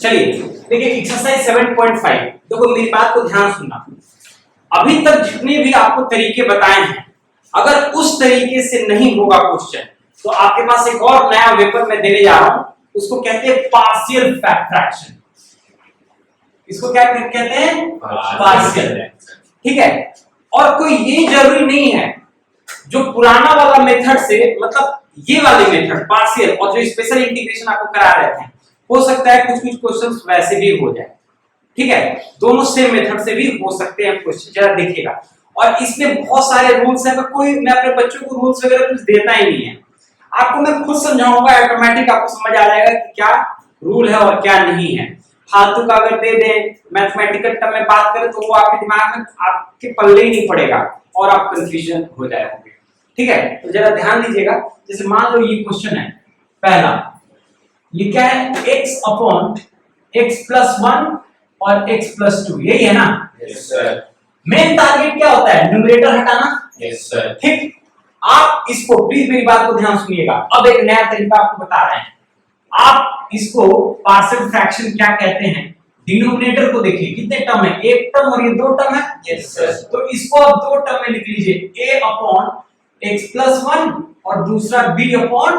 चलिए देखिए एक्सरसाइज 7.5। देखो मेरी बात को ध्यान सुनना। अभी तक जितने भी आपको तरीके बताए हैं, अगर उस तरीके से नहीं होगा क्वेश्चन तो आपके पास एक और नया पेपर मैं देने जा रहा हूं, उसको कहते हैं पार्शियल फ्रैक्शन। इसको क्या कहते हैं? पार्शियल। ठीक है। और कोई ये जरूरी नहीं है जो पुराना वाला मेथड से, मतलब ये वाले मेथड पार्शियल और जो स्पेशल इंटीग्रेशन आपको करा रहे थे, हो सकता है कुछ कुछ क्वेश्चंस वैसे भी हो जाए। ठीक है, दोनों सेम मेथड से भी हो सकते हैं क्वेश्चन, जरा देखिएगा। और इसमें बहुत सारे रूल्स हैं, मैं अपने बच्चों को रूल्स वगैरह कुछ देता ही नहीं है, आपको मैं खुद समझाऊंगा, ऑटोमेटिक आपको समझ आ जाएगा कि क्या रूल है और क्या नहीं है। फालतू का अगर दे दे मैथमेटिकल टर्म में बात करें तो वो आपके दिमाग में आपके पल्ले ही नहीं पड़ेगा और आप कंफ्यूजन हो जाएंगे। ठीक है, तो जरा ध्यान दीजिएगा। जैसे मान लो ये क्वेश्चन है पहला, ये क्या है? x अपॉन x प्लस 1 और x प्लस 2, यही है ना? Yes sir. मेन टारगेट क्या होता है? न्यूमरेटर हटाना। Yes sir. ठीक, आप इसको प्लीज मेरी बात को ध्यान सुनिएगा। अब एक नया तरीका आपको बता रहे हैं। आप इसको पार्शियल फ्रैक्शन क्या कहते हैं? डिनोमिनेटर को देखिए, कितने टर्म है? एक टर्म और ये दो टर्म है। Yes sir. तो इसको आप दो टर्म में लिख लीजिए, a अपॉन x प्लस 1 और दूसरा b अपॉन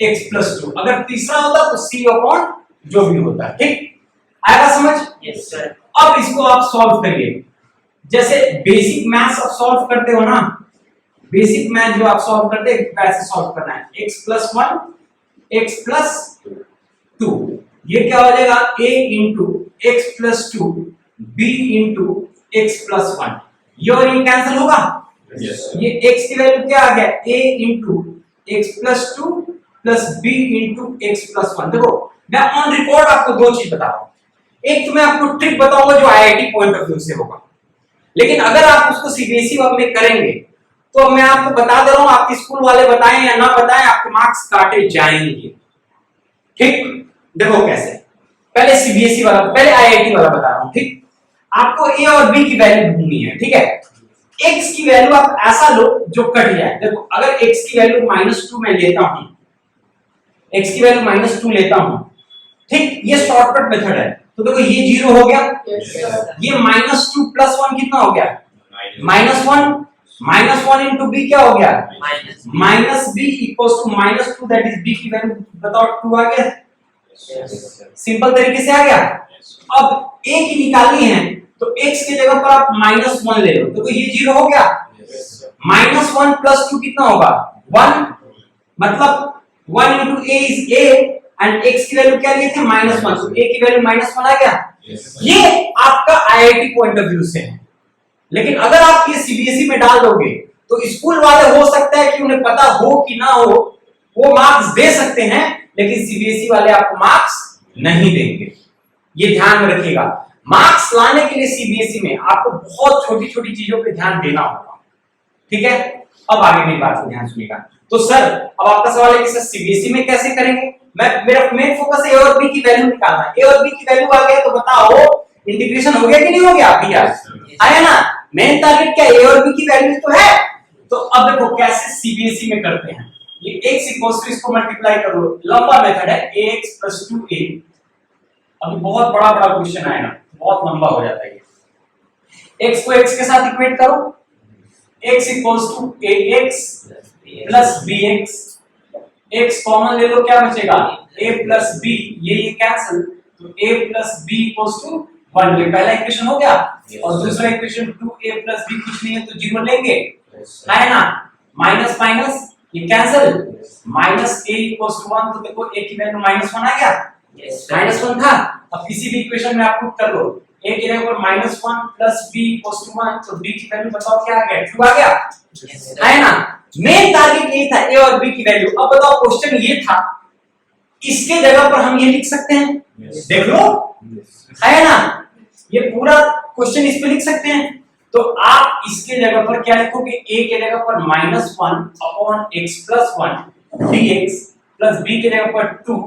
x प्लस 2। अगर तीसरा होता तो c अपॉन जो भी होता है। ठीक, आएगा समझ? Yes sir. अब इसको आप सॉल्व करिए। जैसे बेसिक मैथ्स आप सॉल्व करते हो ना, बेसिक मैथ जो आप सॉल्व करते हैं वैसे सॉल्व करना है। x प्लस 1 x प्लस 2, ये क्या हो जाएगा? a into x plus 2 b into x plus 1। ये और ये कैंसिल होगा। Yes sir. ये x की वैल्यू क्या आ गया? a into x plus 2 plus b into x plus 1। देखो मैं ऑन रिकॉर्ड आपको दो चीज बता रहा हूं। एक तो मैं आपको ट्रिक बताऊंगा जो आईआईटी पॉइंट ऑफ व्यू से होगा, लेकिन अगर आप उसको सीबीएसई में करेंगे तो मैं आपको बता दे रहा हूं, आपके स्कूल वाले बताएं या ना बताएं, आपके मार्क्स काटे जाएंगे। ठीक, देखो कैसे। पहले सीबीएसई वाला, पहले आईआईटी वाला बता रहा हूं। ठीक, आपको ए और बी की वैल्यू ढूंढनी है। ठीक है, x की वैल्यू आप ऐसा लो जो कट जाए। देखो अगर x की वैल्यू -2 मैं लेता हूं, x की वैल्यू -2 लेता हूं, ठीक, ये शॉर्टकट मेथड है। तो देखो ये 0 हो गया। ये -2 प्लस 1 कितना हो गया? -1। -1 इंटू b क्या हो गया? -b equals to -2, that is b की वैल्यू बताओ 2 आ गया। सिंपल तरीके से आ गया। अब a की निकालनी है तो x की जगह पर आप -1 ले लो, तो ये 0 हो गया। -1 प्लस 2 कितना होगा? 1, मतलब 1 into a is a and x की वैल्यू क्या लिए थे? -1, तो a की वैल्यू -1 आ गया। ये आपका आईआईटी पॉइंट ऑफ व्यू से है, लेकिन अगर आप ये सीबीएसई में डाल दोगे तो स्कूल वाले हो सकता है कि उन्हें पता हो कि ना हो, वो मार्क्स दे सकते हैं, लेकिन सीबीएसई वाले आपको मार्क्स नहीं देंगे। ये ध्यान में रखिएगा। मार्क्स लाने के लिए सीबीएसई में आपको बहुत छोटी छोटी चीजों पे ध्यान देना होगा। ठीक है, अब आगे मेरी बात को ध्यान सुनिएगा। तो सर अब आपका सवाल है कि सर सीबीएसई में कैसे करेंगे? मेरा मेन फोकस है ए और बी की वैल्यू निकालना है। ए और बी की वैल्यू आ गया तो बताओ इंटीग्रेशन हो गया कि नहीं हो गया? भैया आया ना? मेन टारगेट क्या? ए और बी की वैल्यू तो है। तो अब देखो कैसे सीबीएसई में करते हैं। ये x इक्वल्स टू इसको मल्टीप्लाई कर लो, लंबा मेथड है ax + 2a। अभी बहुत बड़ा बड़ा क्वेश्चन आएगा, बहुत लंबा हो जाता है ये। x को x के साथ इक्वेट करो, x equals to ax + bx। x common ले लो, क्या बचेगा? a + b, ये कैंसिल, तो a + b = 1। ये पहला इक्वेशन हो गया। और दूसरा इक्वेशन 2a + b कुछ नहीं है तो 0 लेंगे, है ना? माइनस माइनस ये कैंसिल, -a = 1, तो देखो a की वैल्यू -1 आ गया। -1 था। अब किसी भी इक्वेशन में आप पुट कर लो, a की जगह पर -1 + b = 1, तो b की वैल्यू बताओ क्या आ गया? 2 आ गया, है ना? मेन टारगेट ये था a और b की वैल्यू। अब बताओ क्वेश्चन ये था, इसके जगह पर हम ये लिख सकते हैं। देख लो, है ना? ये पूरा क्वेश्चन इस पे लिख सकते हैं। तो आप इसके जगह पर क्या लिखोगे? a के जगह पर -1 upon x + 1 dx plus b के जगह पर 2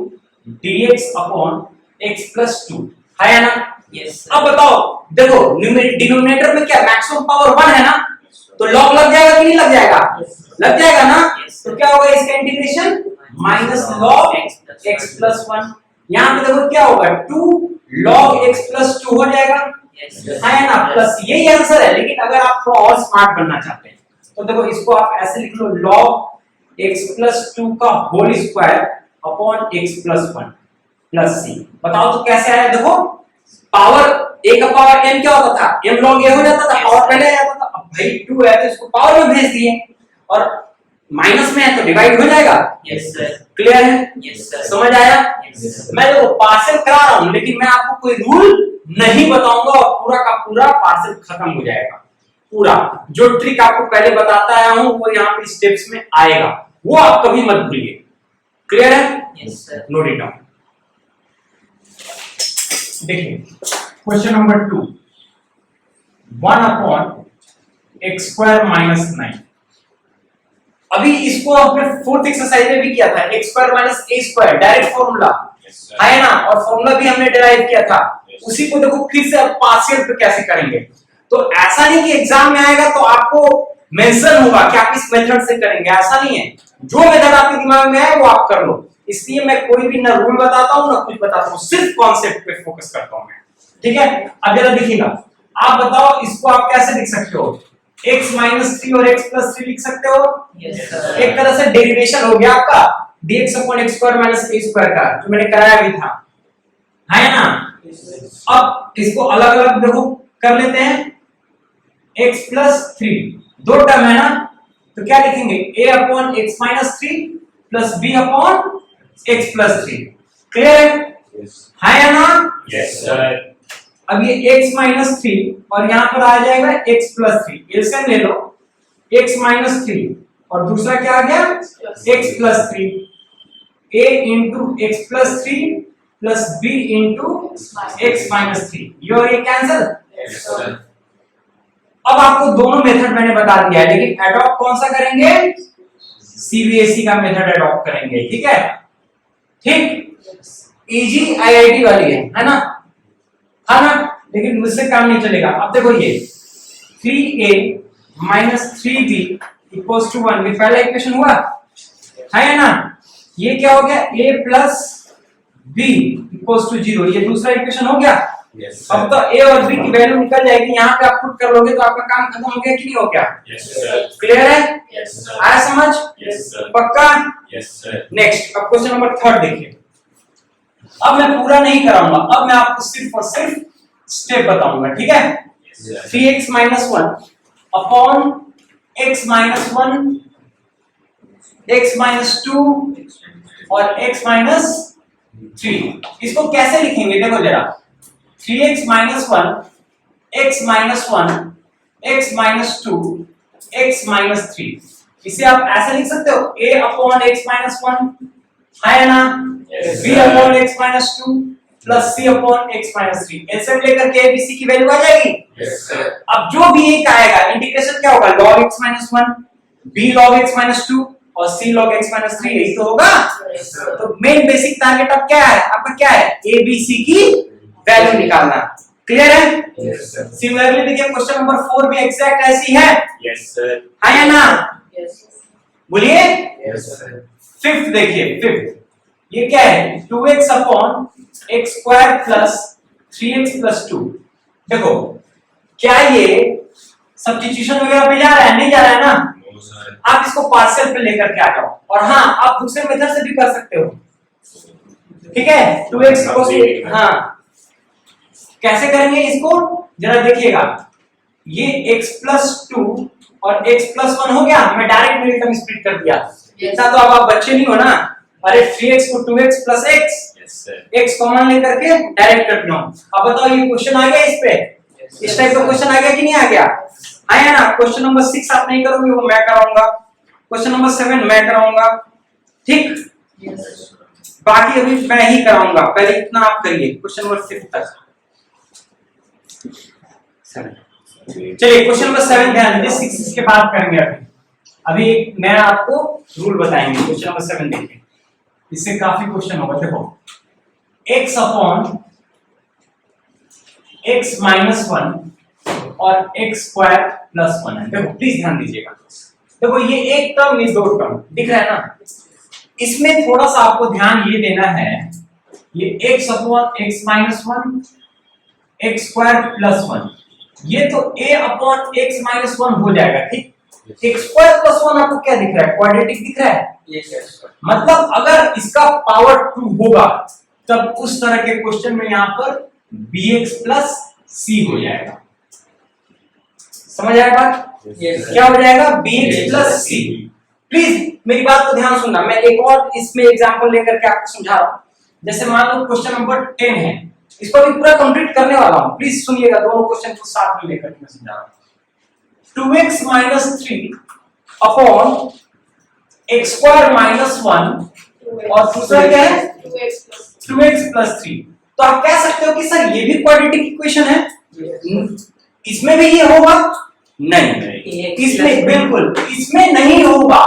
dx अपॉन x + 2, है ना? यस। अब बताओ, देखो डिनोमिनेटर में क्या मैक्सिमम पावर 1 है ना, तो लॉग लग जाएगा कि नहीं लग जाएगा? लग जाएगा ना। तो क्या होगा इसका इंटीग्रेशन? -log x + 1 यहाँ पे देखो क्या होगा 2 log x plus 2 हो जाएगा, है ना, प्लस यही आंसर है। लेकिन अगर आप थोड़ा और स्मार्ट बनना चाहते हैं तो देखो इसको आप ऐसे लिख लो log x plus 2 का whole square upon x plus 1 plus c। बताओ तो कैसे आया, देखो पावर a का पावर m क्या होता था, m log a हो जाता था, पावर पहले आ जाता था। अब भाई 2 है तो इसको पावर में भेज दिए और माइनस में है तो डिवाइड हो जाएगा। Yes sir. क्लियर है? Yes sir. समझ आया? Yes sir. मैं देखो पार्सल करा रहा हूं लेकिन मैं आपको कोई रूल नहीं बताऊंगा और पूरा का पूरा पार्सल खत्म हो जाएगा। पूरा जो ट्रिक आपको पहले बताता आया हूं वो यहाँ पे स्टेप्स में आएगा, वो आप कभी मत भूलिए। क्लियर है? Yes sir. Note it down. देखिए question number 2, 1 upon x square minus 9। अभी इसको आपने फोर्थ एक्सरसाइज में भी किया था, एक्स स्क्वायर माइनस ए स्क्वायर डायरेक्ट फॉर्मूला है ना, और फॉर्मूला भी हमने डिराइव किया था। उसी को देखो फिर से अब पार्शियल पे कैसे करेंगे। तो ऐसा नहीं कि एग्जाम में आएगा तो आपको मेंशन होगा कि आप इस मेथड से करेंगे, ऐसा नहीं है। जो मेथड आपके दिमाग में आए वो आप कर लो। इसलिए मैं कोई भी ना रूल बताता हूं ना कुछ बताता हूं, सिर्फ कॉन्सेप्ट पे फोकस करता हूं मैं। ठीक है? अब जरा देखिएगा, आप बताओ इसको आप कैसे लिख सकते हो, x माइनस 3 और x प्लस 3 लिख सकते हो। Yes sir. एक तरह से डेरिवेशन हो गया आपका dx upon x square minus a square का, जो मैंने कराया भी था, है ना। अब इसको अलग अलग देखो कर लेते हैं, x प्लस 3 दो टर्म है ना, तो क्या लिखेंगे a upon x minus 3 plus b upon x plus 3। Clear है या ना? Yes sir. अब ये x माइनस 3 और यहां पर आ जाएगा x प्लस 3, एलसीएम ले लो, x माइनस 3 और दूसरा क्या आ गया x plus 3, a into x plus 3 plus b into x minus 3, ये और ये कैंसिल। Yes sir. अब आपको दोनों मेथड मैंने बता दिया है, लेकिन अडॉप्ट कौन सा करेंगे, सीबीएसई का मेथड अडॉप्ट करेंगे। ठीक है? ठीक, इजी आईआईटी वाली है ना, हाँ ना, लेकिन मुझसे काम नहीं चलेगा। अब देखो ये 3a minus 3b equals to 1, ये पहला इक्वेशन हुआ है ना। ये क्या हो गया, a plus b equals to 0, ये दूसरा इक्वेशन हो गया। यस अब तो a और b की वैल्यू निकल जाएगी, यहाँ पे आप पुट कर लोगे तो आपका काम खत्म हो गया कि नहीं हो गया। Yes sir. क्लियर है? Yes sir. आया समझ? Yes sir. पक्का? Yes sir. नेक्स्ट, अब क्वेश्चन नंबर 3 देखिए। अब मैं पूरा नहीं कराऊंगा, अब मैं आपको सिर्फ और सिर्फ स्टेप बताऊंगा। ठीक है? 3x minus 1 upon x minus 1, x minus 2 और x माइनस 3। इसको कैसे लिखेंगे देखो जरा, 3x minus 1, x minus 1, x minus 2, x minus 3। इसे आप ऐसे लिख सकते हो, a अपॉन x माइनस 1 है ना, b upon x minus 2 plus c upon x minus 3। LCM लेकर के a b c की वैल्यू आ जाएगी। Yes sir. अब जो भी एक आएगा इंटीग्रेशन क्या होगा, log x minus 1, b log x minus 2 और c log x माइनस 3, यही तो होगा। Yes sir. तो मेन बेसिक टारगेट अब क्या है आपका, क्या है, a b c की वैल्यू निकालना। क्लियर है? Yes sir. सिमिलरली देखिए क्वेश्चन नंबर 4 भी एग्जैक्ट ऐसी है, यस सर। है या ना, बोलिए। Yes sir. फिफ्थ देखिए, फिफ्थ ये क्या है, 2x upon x square plus 3x plus 2। देखो क्या ये सब्स्टिट्यूशन वगैरह पे जा रहा है, नहीं जा रहा है ना, नो सर। आप इसको पार्शियल पे लेकर के आ जाओ। और हाँ, आप दूसरे मेथड से भी कर सकते हो। ठीक है? 2x cos, हाँ कैसे करेंगे इसको जरा देखिएगा, ये x प्लस 2 और x प्लस 1 हो गया, मैं डायरेक्ट मिडिल टर्म स्प्लिट कर दिया। इतना तो अब आप बच्चे नहीं हो ना, अरे 3x को 2x plus x, yes sir. x common लेकर के डायरेक्ट कर दिया। अब बताओ ये क्वेश्चन आ गया इस पे, इस टाइप का क्वेश्चन आ गया कि नहीं आ गया, आया ना। क्वेश्चन नंबर 6 आप नहीं करोगे, वो मैं कराऊंगा। क्वेश्चन नंबर 7 मैं कराऊंगा। ठीक, बाकी अभी मैं ही कराऊंगा, पहले इतना आप करिए क्वेश्चन नंबर 6 तक। चलिए क्वेश्चन नंबर 7 ध्यान दीजिए, 6 इसके बाद करेंगे। अभी मैं आपको रूल बताएंगे। क्वेश्चन नंबर 7 देखिए, इससे काफी क्वेश्चन होगा। देखो x अपॉन x माइनस 1 और x स्क्वायर प्लस 1 है। देखो प्लीज ध्यान दीजिएगा, देखो ये एक टर्म, ये दो टर्म दिख रहा है ना। इसमें थोड़ा सा आपको ध्यान ये देना है ये x upon x minus 1 x square plus 1, ये तो a अपॉन x माइनस 1 हो जाएगा, ठीक। x स्क्वायर प्लस 1 आपको क्या दिख रहा है, क्वाड्रेटिक दिख रहा है, मतलब अगर इसका पावर 2 होगा तब उस तरह के क्वेश्चन में यहां पर bx प्लस c हो जाएगा। समझ आया बात? क्या हो जाएगा, bx प्लस c। प्लीज मेरी बात को ध्यान सुनना, मैं एक और इसमें एग्जांपल लेकर के आपको समझा रहा हूं। जैसे मान लो क्वेश्चन नंबर 10 है, इसको भी पूरा कंप्लीट करने वाला हूं, प्लीज सुनिएगा, दोनों क्वेश्चन को साथ में लेकर के मैं समझा रहा हूं। 2x minus 3 upon x square minus 1 और दूसरा क्या है 2x प्लस 3। तो आप कह सकते हो कि सर ये भी क्वाड्रेटिक इक्वेशन है, इसमें भी ये होगा, नहीं, इसमें बिल्कुल इसमें नहीं होगा,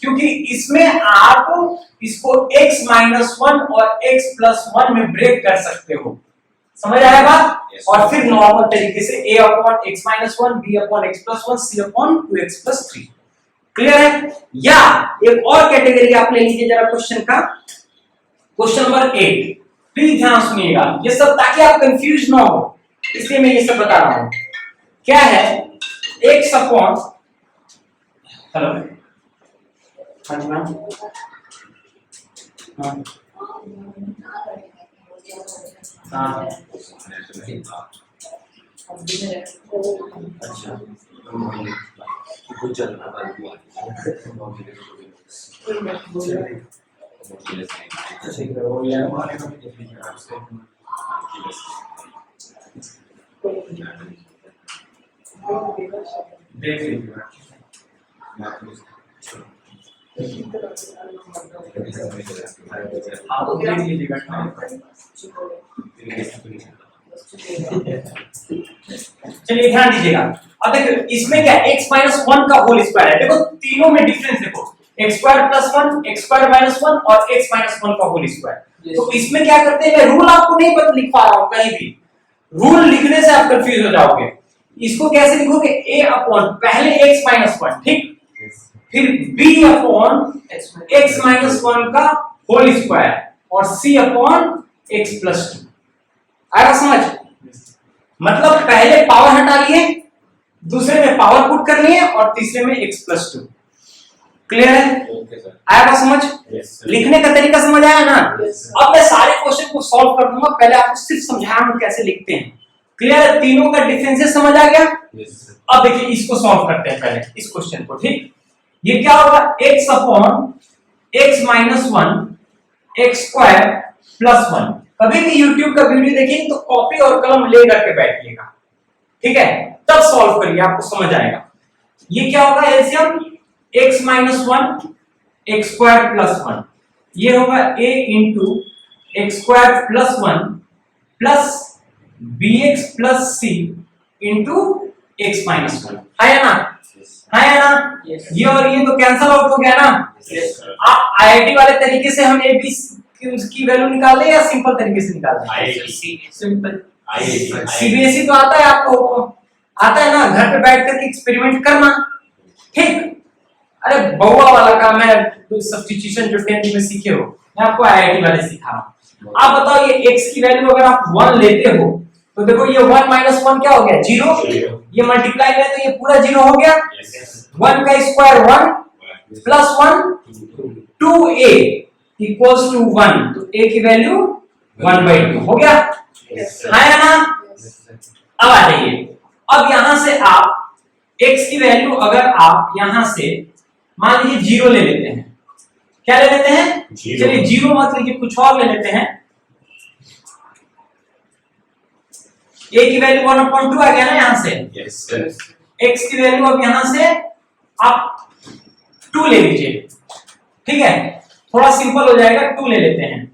क्योंकि इसमें आप इसको x माइनस 1 और x प्लस 1 में ब्रेक कर सकते हो। समझ आया बात? और फिर नॉर्मल तरीके से a upon x minus 1, b upon x plus 1, c upon 2x plus 3। Clear है? या एक और कैटेगरी आप ले लीजिए जरा क्वेश्चन का, क्वेश्चन नंबर 8। प्लीज ध्यान सुनिएगा, ये सब ताकि आप कंफ्यूज ना हो, इसलिए मैं ये सब बता रहा हूं। क्या है x अपॉन, हेलो हाँ जी मैम, हाँ अच्छा देख लीजिए, आप देख लीजिएगा। चलिए ध्यान दीजिएगा, अब देखो इसमें क्या x माइनस 1 का होल स्क्वायर है, देखो तीनों में डिफरेंस देखो, x square plus 1, x square minus 1 और x माइनस 1 का होल स्क्वायर। तो इसमें क्या करते हैं, मैं रूल आपको नहीं बता लिख पा रहा हूं कहीं भी, रूल लिखने से आप कंफ्यूज हो जाओगे। इसको कैसे लिखोगे, a अपॉन पहले x माइनस 1, ठीक, फिर b अपॉन x माइनस 1 का होल स्क्वायर और c अपॉन x प्लस 2। आया समझ? मतलब पहले पावर हटा लिए, दूसरे में पावर पुट कर लिए और तीसरे में x प्लस 2। क्लियर है? आया बात समझ? लिखने का तरीका समझ आया ना? अब मैं सारे क्वेश्चन को सॉल्व कर दूंगा, पहले आपको सिर्फ समझा रहा हूं कैसे लिखते हैं। क्लियर है? तीनों का डिफरेंसेस समझ आ गया? अब देखिए इसको सॉल्व करते हैं पहले इस क्वेश्चन को, ठीक। ये क्या होगा, x upon x minus 1 x square plus 1। कभी भी YouTube का वीडियो देखिए तो कॉपी और कलम ले करके बैठिएगा, ठीक है, तब सॉल्व करिए, आपको समझ आएगा। ये क्या होगा, LCM x minus 1 x square plus 1, ये होगा a into x square plus 1 plus bx plus c into x minus 1। है ना? है ना? ये और ये तो कैंसल आउट हो गया ना। आप आईआईटी वाले तरीके से हम ए बी की वैल्यू निकाल ले या सिंपल तरीके से निकाल लें? सिंपल। सीबीएसई तो आता है आपको, आता है ना, घर पे बैठ कर एक्सपेरिमेंट करना, ठीक। अरे बउआ वाला काम है, सब्स्टिट्यूशन जो 10th में सीखे हो, मैं आपको आईआईटी वाले सिखा रहा हूं। आप बताओ ये x की वैल्यू अगर आप 1 लेते हो तो देखो ये 1 माइनस 1 क्या हो गया, 0। ये मल्टीप्लाई में तो ये पूरा 0 हो गया। 1 का square 1 plus 1 2a equals to 1, तो a की वैल्यू 1/2 हो गया, है ना? अब आ जाइए, अब यहां से आप x की वैल्यू अगर आप यहां से मान लीजिए 0 ले लेते हैं, क्या ले लेते हैं, चलिए 0 मत लीजिए, कुछ और ले लेते हैं। a की वैल्यू 1/2 आ गया ना यहां से, x की वैल्यू अब यहां से आप 2 ले लीजिए, ठीक है, थोड़ा सिंपल हो जाएगा, 2 ले लेते हैं।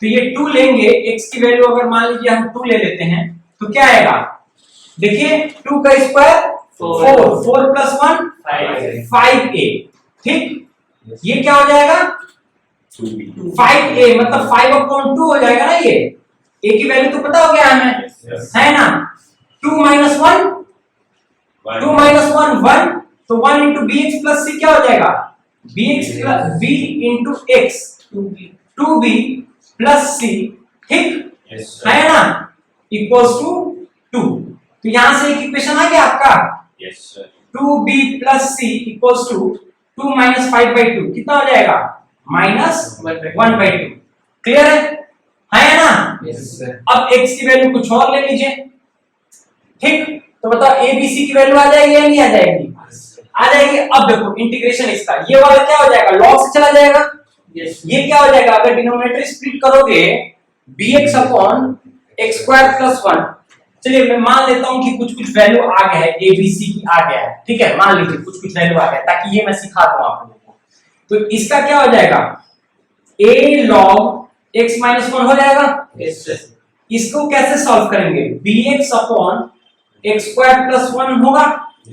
तो ये 2 लेंगे, x की वैल्यू अगर मान लीजिए हम 2 ले लेते हैं तो क्या आएगा, देखिए 2 का स्क्वायर 4 प्लस 1 5a, ठीक। ये क्या हो जाएगा 5a, मतलब 5/2 हो जाएगा ना। ये a की वैल्यू तो पता हो गया हमें, है ना। 2 माइनस 1 1, तो 1 इंटू bx प्लस c क्या हो जाएगा, bx plus b into x 2b plus c, ठीक Yes, sir. है ना, इक्वल्स टू 2। तो यहां से एक इक्वेशन आ गया आपका, Yes, sir. 2b plus c equals to 2 minus 5/2 कितना हो जाएगा, माइनस 1/2। क्लियर है ना? Yes, sir. अब x की वैल्यू कुछ और ले लीजिए, ठीक। तो बताओ a b c की वैल्यू आ जाएगी या नहीं आ जाएगी, आ जाएगी। अब देखो इंटीग्रेशन इसका, ये वाला क्या हो जाएगा, log से चला जाएगा। Yes. ये क्या हो जाएगा, अगर डिनोमिनेटर स्प्लिट करोगे bx upon x square plus 1। चलिए मैं मान लेता हूं कि कुछ कुछ वैल्यू आ गया है, a b c की आ गया है, ठीक है, मान लीजिए कुछ कुछ वैल्यू आ गया है, ताकि ये मैं सिखा दूं आप लोगों को। तो इसका क्या हो जाएगा, a log x माइनस 1 हो जाएगा। Yes, sir. इसको कैसे सॉल्व करेंगे, bx upon x square plus 1 होगा।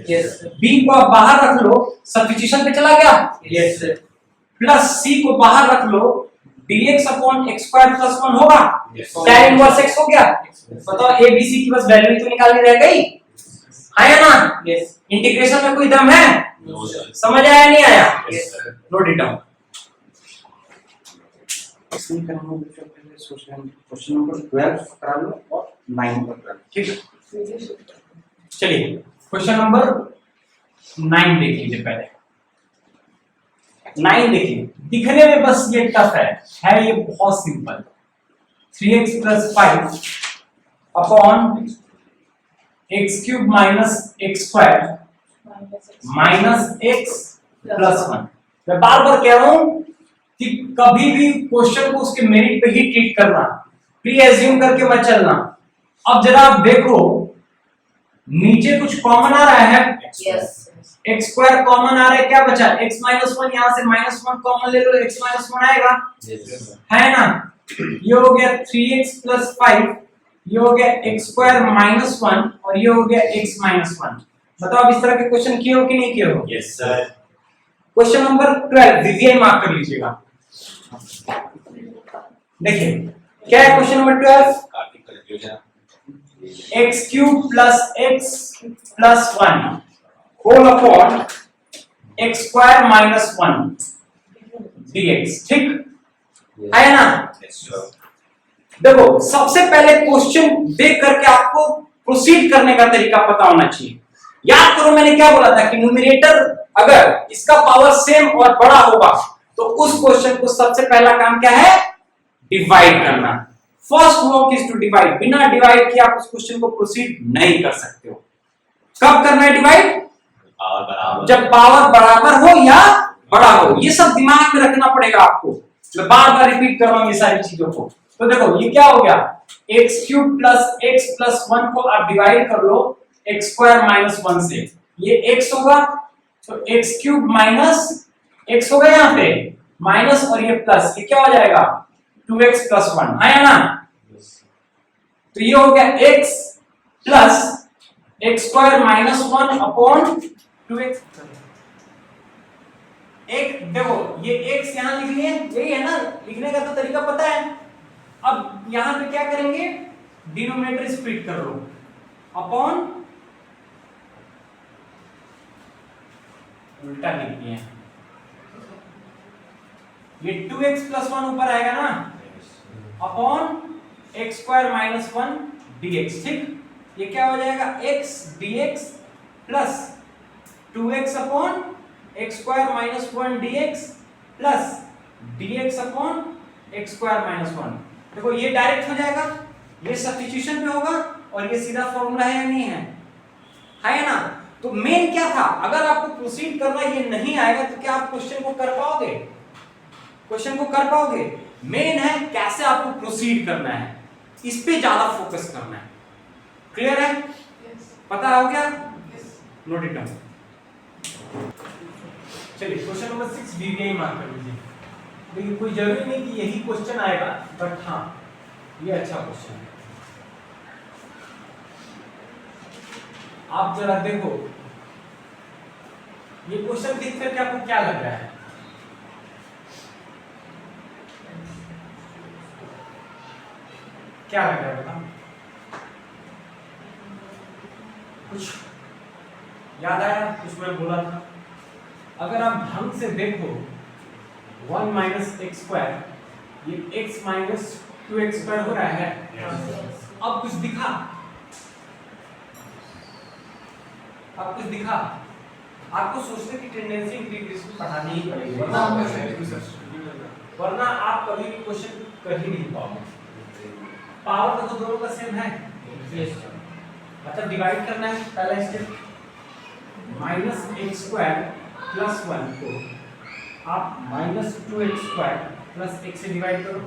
Yes, sir. b को आप बाहर रख लो, सब्स्टिट्यूशन पे चला गया, Yes, sir. प्लस c को बाहर रख लो, dx upon x square plus 1 होगा। Yes. tan इनवर्स x हो गया। बताओ a b c की बस वैल्यू ही तो निकालनी रह गई, है ना? Yes. इंटीग्रेशन में कोई दम है, No, sir. समझ आया नहीं आया? Yes, sir. Note it down. Question number 12 करा लो और 9 नंबर करा लो। ठीक है, चलिए क्वेश्चन नंबर 9 देख लीजिए पहले। 9 देखिए, दिखने में बस ये टफ है ये बहुत simple. 3x plus 5 upon x cube minus x square minus x plus 1। मैं बार बार कह रहा हूं कि कभी भी क्वेश्चन को उसके मेरिट पे ही ट्रीट करना, प्री एज्यूम करके मत चलना। अब जरा आप देखो, नीचे कुछ कॉमन आ रहा है, Yes. एक्स स्क्वायर कॉमन आ रहा है, क्या बचा x माइनस 1, यहां से माइनस 1 कॉमन ले लो, x माइनस 1 आएगा, Yes, sir. है ना? ये हो गया 3x प्लस 5, ये हो गया x स्क्वायर माइनस 1 और ये हो गया x माइनस 1। बताओ अब इस तरह के क्वेश्चन किए हो कि नहीं किए हो? Yes, sir. Question number 12 VVI mark कर लीजिएगा। देखिए क्या है question number 12, Kartik confusion. x cube plus x plus 1 whole upon x square minus 1 dx। ठीक है ना? Yes, sir. देखो सबसे पहले क्वेश्चन देख करके आपको प्रोसीड करने का तरीका पता होना चाहिए। याद करो मैंने क्या बोला था कि न्यूमरेटर अगर इसका पावर सेम और बड़ा होगा तो उस क्वेश्चन को सबसे पहला काम क्या है, डिवाइड करना। First work is to divide. बिना डिवाइड किए आप उस क्वेश्चन को प्रोसीड नहीं कर सकते हो। कब करना है डिवाइड, Power बराबर. जब पावर बराबर हो या बड़ा हो। ये सब दिमाग में रखना पड़ेगा आपको, मैं बार बार रिपीट कर रहा हूं ये सारी चीजों को। तो देखो ये क्या हो गया, x cube plus x plus 1 को आप डिवाइड कर लो एक्स स्क्वायर माइनस 1 से, ये एक्स होगा, तो एक्स क्यूब माइनस एक्स होगा यहाँ पे माइनस और ये प्लस, ये क्या हो जाएगा 2x प्लस 1, आया ना? तो ये हो गया x plus x square minus 1 upon 2x। एक देखो ये x यहां लिख लिए, यही है ना, लिखने का तो तरीका पता है। अब यहां पे क्या करेंगे, डिनोमिनेटर स्प्लिट कर लो अपॉन, उल्टा लिख दिए हैं, ये 2x प्लस 1 ऊपर आएगा ना upon x square minus 1 dx। ठीक, ये क्या हो जाएगा x dx plus 2x upon x square minus 1 dx plus dx upon x square minus 1। देखो ये डायरेक्ट हो जाएगा, ये सब्स्टिट्यूशन पे होगा और ये सीधा फॉर्मूला है या नहीं है, है ना? तो मेन क्या था, अगर आपको प्रोसीड करना ये नहीं आएगा तो क्या आप क्वेश्चन को कर पाओगे, क्वेश्चन को कर पाओगे? मेन है कैसे आपको प्रोसीड करना है, इस पे ज्यादा फोकस करना है। क्लियर है? पता हो गया? Note it down. चलिए क्वेश्चन नंबर 6 वीवीआई मार्क कर लीजिए। देखिए कोई जरूरी नहीं कि यही क्वेश्चन आएगा, बट हाँ ये अच्छा क्वेश्चन है। आप जरा देखो ये क्वेश्चन देख करके आपको क्या लग रहा है, क्या लग रहा है बताओ? कुछ याद आया, कुछ मैं बोला था? अगर आप ढंग से देखो 1 माइनस एक्स स्क्वायर, ये x माइनस 2x स्क्वायर हो रहा है। अब कुछ दिखा, अब कुछ दिखा, आपको सोचने की टेंडेंसी इंटीग्रेशन पढ़ानी ही पड़ेगी, वरना आप कभी भी क्वेश्चन कर ही नहीं पाओगे। पावर तो दोनों का सेम है, मतलब डिवाइड करना है। पहला step minus x square plus 1 को आप minus 2x square plus x से डिवाइड करो।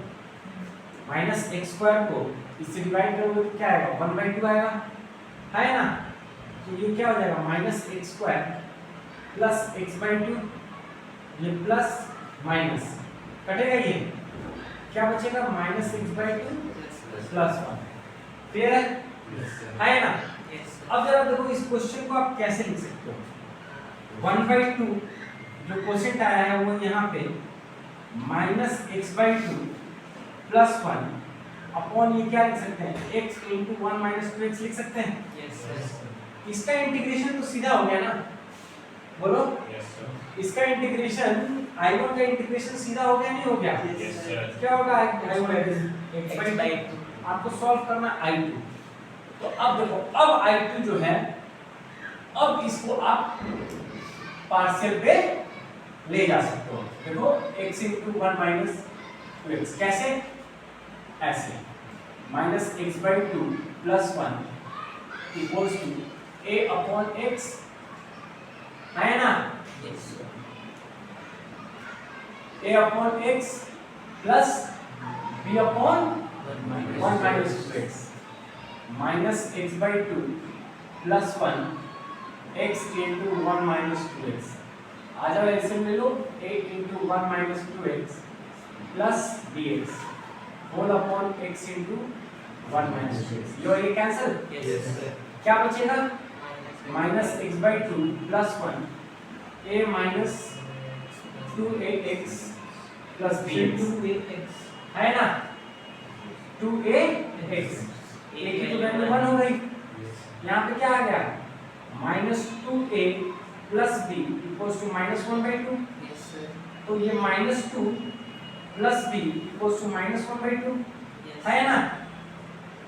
माइनस एक्स स्क्वायर को इससे डिवाइड करोगे तो क्या आएगा, 1/2 आएगा, है ना। तो ये क्या हो जाएगा, minus x square plus x/2, ये प्लस माइनस कटेगा, ये क्या बचेगा, माइनस x/2 प्लस 1। क्लियर है ना। अब जरा देखो इस क्वेश्चन को आप कैसे लिख सकते हो। 1/2 जो क्वेश्चन आया है वो यहाँ पे माइनस x/2 प्लस 1 अपॉन ये क्या लिख सकते हैं, x इंटू 1 माइनस 2x लिख सकते हैं। इसका इंटीग्रेशन तो सीधा हो गया ना, बोलो। इसका इंटीग्रेशन I1 का इंटीग्रेशन सीधा हो गया, नहीं हो गया? क्या होगा I1 x/2, आपको सॉल्व करना I2। तो अब देखो, अब I2 जो है, अब इसको आप पार्शियल पे ले जा सकते हो। देखो x इंटू 1 माइनस 2x कैसे, ऐसे minus x/2 plus 1 equals to a upon x, है ना, a upon x plus b upon 1 minus 2x minus x/2 plus 1 x into 1 minus 2x। आ जाओ ऐसे ले लो, a into 1 minus 2x plus dx whole upon x into 1 minus 2x। ये cancel, क्या बचेगा, minus x/2 plus 1 a minus 2ax plus bx, है ना, 2ax, a की तो वैल्यू 1 हो गई। यहाँ पे क्या आ गया, minus 2a plus b equals to minus 1/2। तो ये minus 2 plus b equals to minus 1/2, है ना,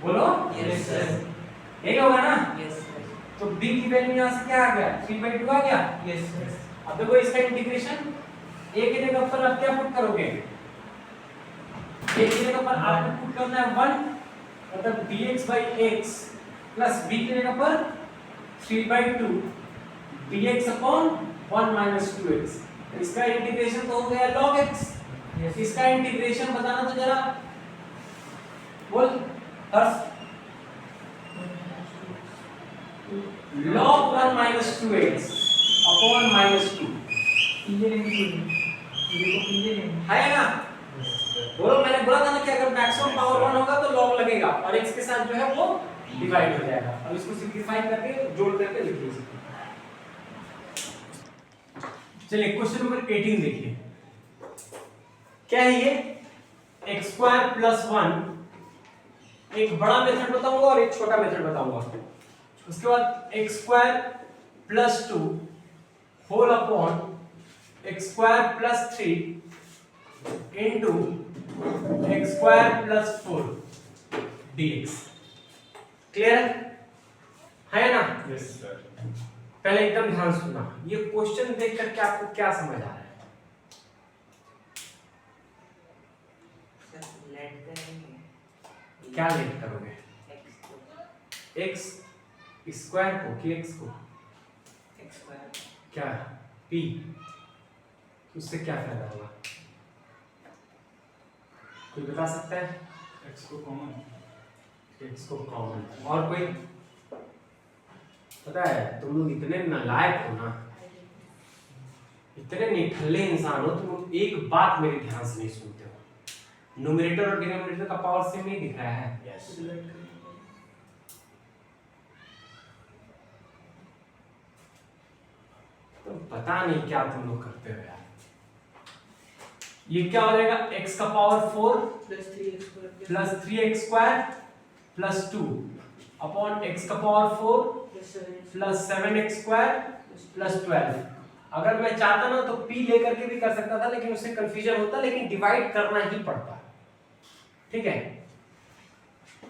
बोलो। यही होगा ना। तो b की वैल्यू यहाँ से क्या आ गया, 3/2 आ गया। अब देखो इसका इंटीग्रेशन a की जगह पर आप क्या पुट करोगे, a की जगह पर आपको पुट करना है 1, मतलब dx by x plus b की जगह पर 3/2 dx अपॉन 1 माइनस 2x। इसका इंटीग्रेशन तो हो गया log x। इसका इंटीग्रेशन बताना तो जरा, बोल हर्ष। log 1 minus 2x upon minus 2, है ना, बोलो। मैंने बोला था ना कि अगर मैक्सिमम पावर 1 होगा तो log लगेगा और x के साथ जो है वो डिवाइड हो जाएगा। अब इसको सिंपलीफाई करके जोड़ करके लिख लीजिए। चलिए क्वेश्चन नंबर 18 देखिए, क्या है ये, x स्क्वायर प्लस 1, एक बड़ा मेथड बताऊंगा और एक छोटा मेथड बताऊंगा। उसके बाद x square plus 2 whole upon x square plus 3 into x square plus 4 dx। Clear है ना। पहले एकदम ध्यान सुनना, ये क्वेश्चन देख करके आपको क्या समझ आ रहा है। क्या लेट करोगे, x स्क्वायर को कि x को, क्या p, उससे क्या फायदा होगा, कोई बता सकता है। x को कॉमन, और कोई पता है। तुम लोग इतने नालायक हो ना, इतने निठल्ले इंसान हो, तुम एक बात मेरी ध्यान से नहीं सुनते हो। न्यूमरेटर और डिनोमिनेटर का पावर सेम नहीं दिख रहा है। तो पता नहीं क्या तुम लोग करते हो यार। ये क्या हो जाएगा, x का power 4 plus 3x square plus 2 upon x का power 4 plus 7x square plus 12। अगर मैं चाहता ना तो p लेकर के भी कर सकता था, लेकिन उससे कंफ्यूजन होता, लेकिन डिवाइड करना ही पड़ता। ठीक है,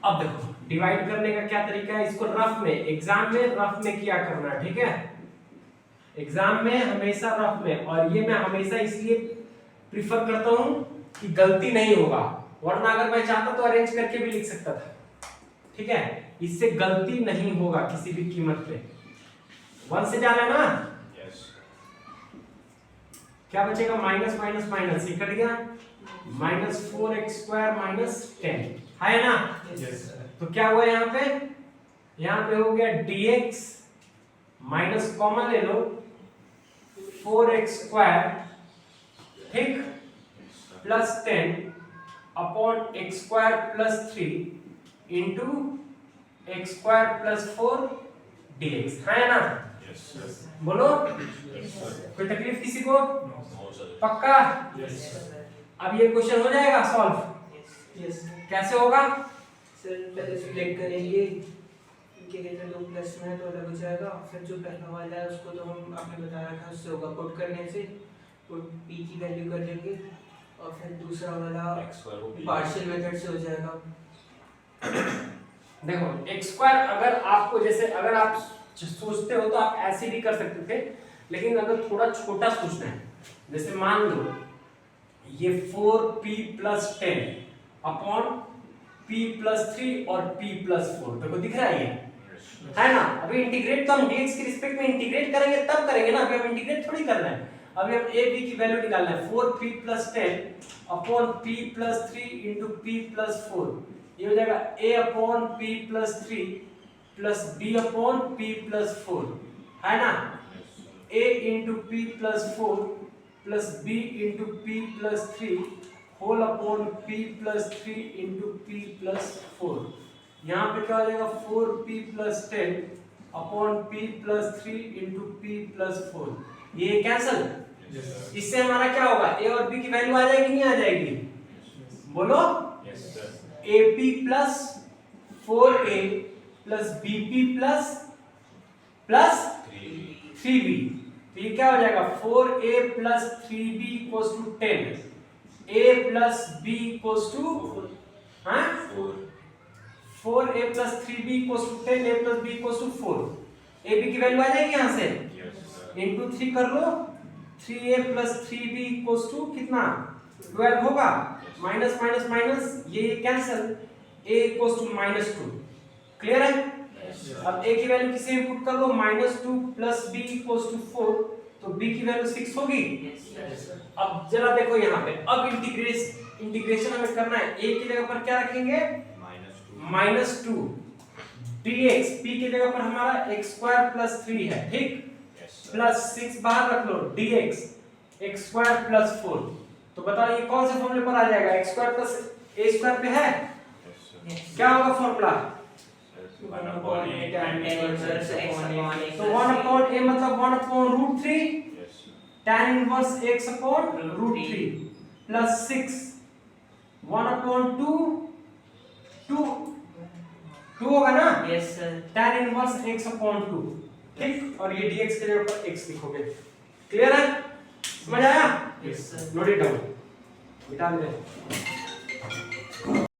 अब देखो डिवाइड करने का क्या तरीका है, इसको रफ में एग्जाम में रफ में किया करना है, ठीक है। एग्जाम में हमेशा रफ में, और ये मैं हमेशा इसलिए प्रिफर करता हूं कि गलती नहीं होगा, वरना अगर मैं चाहता तो अरेंज करके भी लिख सकता था, ठीक है। इससे गलती नहीं होगा किसी भी कीमत पे। 1 से जा रहा है ना, Yes. क्या बचेगा, माइनस माइनस माइनस, ये कट गया, -4x² -10 है ना। तो क्या हुआ यहाँ पे हो गया dx माइनस कॉमन ले लो 4x², ठीक, +10 upon x² + 3 into x² + 4 dx, है ना। Yes. बोलो, कोई तकलीफ किसी को, No, sir. पक्का। अब ये क्वेश्चन हो जाएगा सॉल्व, यस कैसे होगा, सर, पहले सिलेक्ट करेंगे इनके कहते हैं 2 प्लस में है तो अलग हो जाएगा, फिर जो पहला वाला है उसको तो हम आपने बता रखा है उससे होगा, पुट करने से पुट p की वैल्यू कर लेंगे, और फिर दूसरा वाला X² को B. पार्शियल मेथड से हो जाएगा। देखो x² अगर आपको जैसे अगर आप सोचते हो तो आप ऐसे भी कर सकते थे, लेकिन अगर थोड़ा छोटा सोचना है, जैसे मान लो ये 4p + 10 अपॉन p + 3 और p + 4, देखो दिख रहा है ये, है ना। अभी इंटीग्रेट तो हम dx के रिस्पेक्ट में इंटीग्रेट करेंगे तब करेंगे ना, अभी हम इंटीग्रेट थोड़ी कर रहे हैं, अभी हम a b की वैल्यू निकालना है। 4p + 10 upon p + 3 into p + 4, ये हो जाएगा a upon p + 3 plus b upon p + 4, है ना। a into p + 4 plus b into p + 3 whole upon p + 3 into p + 4, यहाँ पे क्या हो जाएगा 4p + 10 upon p + 3 into p + 4, ये कैंसल। इससे हमारा क्या होगा, a और b की वैल्यू आ जाएगी, नहीं आ जाएगी, बोलो। Yes, sir. ap + 4a + bp + 3b, तो ये क्या हो जाएगा 4a + 3b = 10, a + b = हाँ 4a + 3b = 10, a + b = 4, a b की वैल्यू आ जाएगी यहाँ से, Yes, sir. इंटू 3 कर लो, 3a + 3b = कितना 12 होगा, माइनस माइनस माइनस ये कैंसिल, a = -2, क्लियर है। अब a की वैल्यू किसे इनपुट कर लो, -2 + b = 4, तो b की वैल्यू 6 होगी। अब जरा देखो यहाँ पे, अब इंटीग्रेशन हमें करना है, a की जगह पर क्या रखेंगे -2 dx, p की जगह पर हमारा x² + 3 है, ठीक, Yes, sir. प्लस 6 बाहर रख लो dx x² + 4, तो बताओ ये कौन से फॉर्मूले पर आ जाएगा, x² + a² पे है, Yes, sir. क्या होगा formula, Yes, 1 upon a tan inverse तो 1/a मतलब 1/√3 Yes, sir. tan inverse x/√3 plus 6 1/2 2 होगा ना, yes sir, tan inverse x/2, ठीक, और ये dx के जगह पर x लिखोगे, क्लियर है, समझ आया, yes sir. Note it down, मिटा दे।